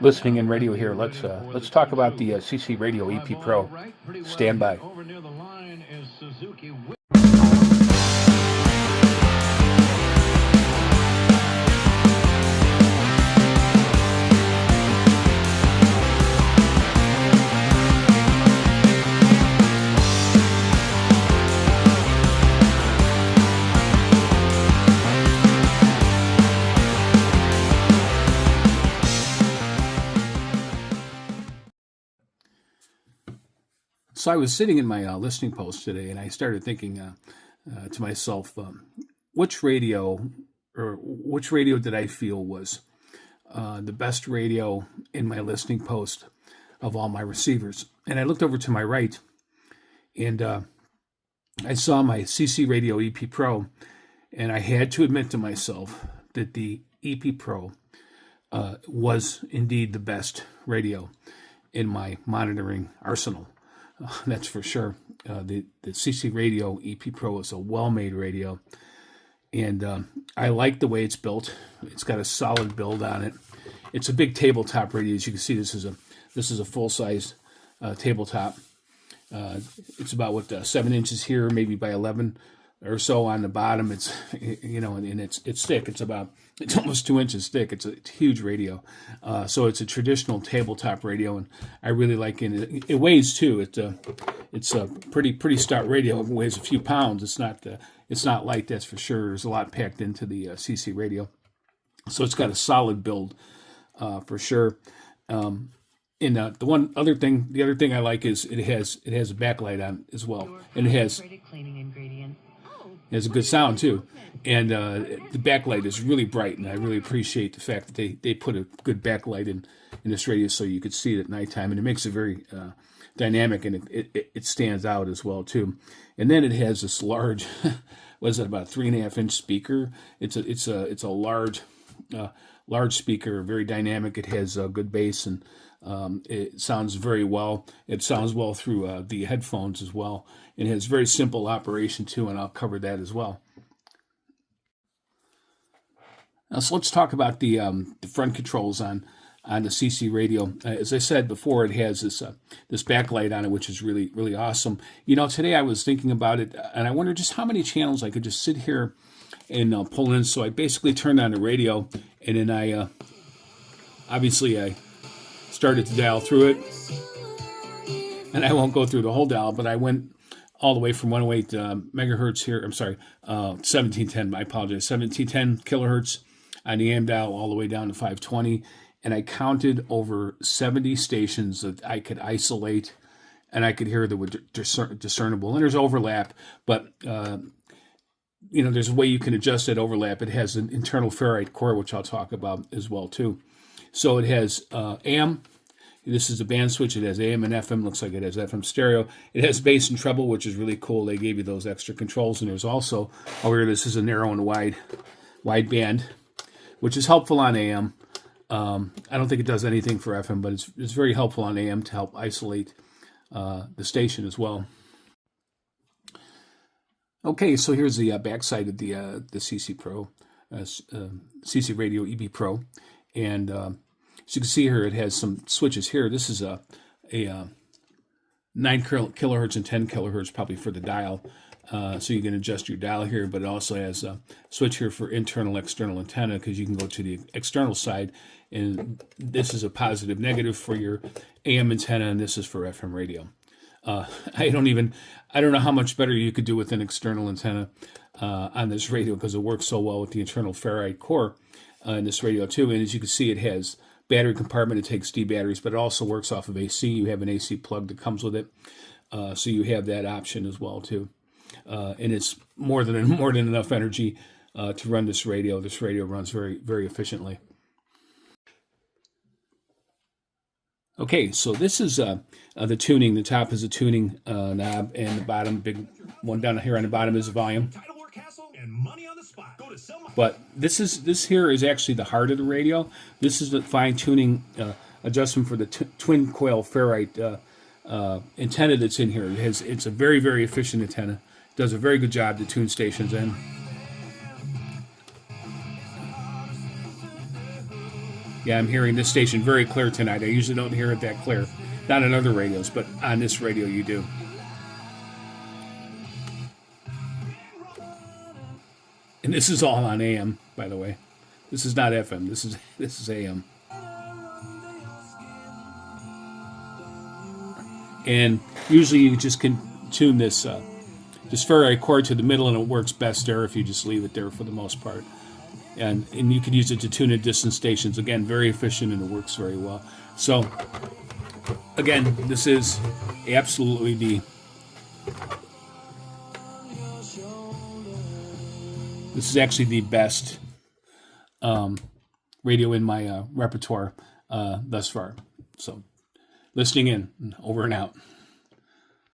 listening in radio here. Let's talk about the CC Radio EP Pro. Stand by. Over near the line is Suzuki. So I was sitting in my listening post today, and I started thinking to myself, which radio which radio did I feel was the best radio in my listening post of all my receivers? And I looked over to my right, and I saw my CC Radio EP Pro, and I had to admit to myself that the EP Pro was indeed the best radio in my monitoring arsenal. That's for sure. The CC Radio EP Pro is a well-made radio, and I like the way it's built. It's got a solid build on it. It's a big tabletop radio. As you can see, this is a full-size tabletop. It's about 7 inches here, maybe by 11 or so on the bottom. It's and it's thick. It's almost 2 inches thick. It's a huge radio. So it's a traditional tabletop radio, and I really like it. It weighs too. It's a pretty stout radio. It weighs a few pounds. It's not light, that's for sure. There's a lot packed into the CC radio, so it's got a solid build for sure. And the other thing I like is it has a backlight on as well, and it has a good sound too. And the backlight is really bright, and I really appreciate the fact that they put a good backlight in this radio so you could see it at nighttime, and it makes it very dynamic, and it stands out as well too. And then it has this large, what is it, about 3.5-inch speaker? It's a large speaker, very dynamic. It has a good bass, and it sounds very well. It sounds well through the headphones as well. It has very simple operation too, and I'll cover that as well. Now, so let's talk about the front controls on the CC radio. As I said before, it has this backlight on it, which is really, really awesome. Today I was thinking about it, and I wondered just how many channels I could just sit here and pull in. So I basically turned on the radio, and then I started to dial through it. And I won't go through the whole dial, but I went all the way from 108 megahertz here. I'm sorry, 1710. I apologize. 1710 kilohertz on the AM dial, all the way down to 520. And I counted over 70 stations that I could isolate, and I could hear that were discernible. And there's overlap, but there's a way you can adjust that overlap. It has an internal ferrite core, which I'll talk about as well too. So it has AM. This is a band switch. It has AM and FM. Looks like it has FM stereo. It has bass and treble, which is really cool. They gave you those extra controls. And there's also, this is a narrow and wide band, which is helpful on AM. I don't think it does anything for FM, but it's very helpful on AM to help isolate the station as well. Okay, so here's the backside of the CC Pro, CC Radio EB Pro, and as you can see here, it has some switches here. This is a 9 kilohertz and 10 kilohertz probably for the dial, so you can adjust your dial here, but it also has a switch here for internal, external antenna, because you can go to the external side, and this is a positive, negative for your AM antenna, and this is for FM radio. I don't know how much better you could do with an external antenna on this radio, because it works so well with the internal ferrite core in this radio too. And as you can see, it has battery compartment. It takes D batteries, but it also works off of AC. You have an AC plug that comes with it, so you have that option as well too. And it's more than enough energy to run this radio. This radio runs very, very efficiently. Okay, so this is the tuning. The top is a tuning knob, and the bottom, big one down here on the bottom, is the volume. But this here is actually the heart of the radio. This is the fine tuning adjustment for the twin coil ferrite antenna that's in here. It's a very, very efficient antenna. It does a very good job to tune stations in. Yeah, I'm hearing this station very clear tonight. I usually don't hear it that clear. Not on other radios, but on this radio you do. And this is all on AM, by the way. This is not FM. This is AM. And usually you just can tune this, just vary a chord to the middle, and it works best there if you just leave it there for the most part. And you can use it to tune in distant stations. Again, very efficient, and it works very well. So, again, this is absolutely this is actually the best radio in my repertoire thus far. So, listening in, over and out.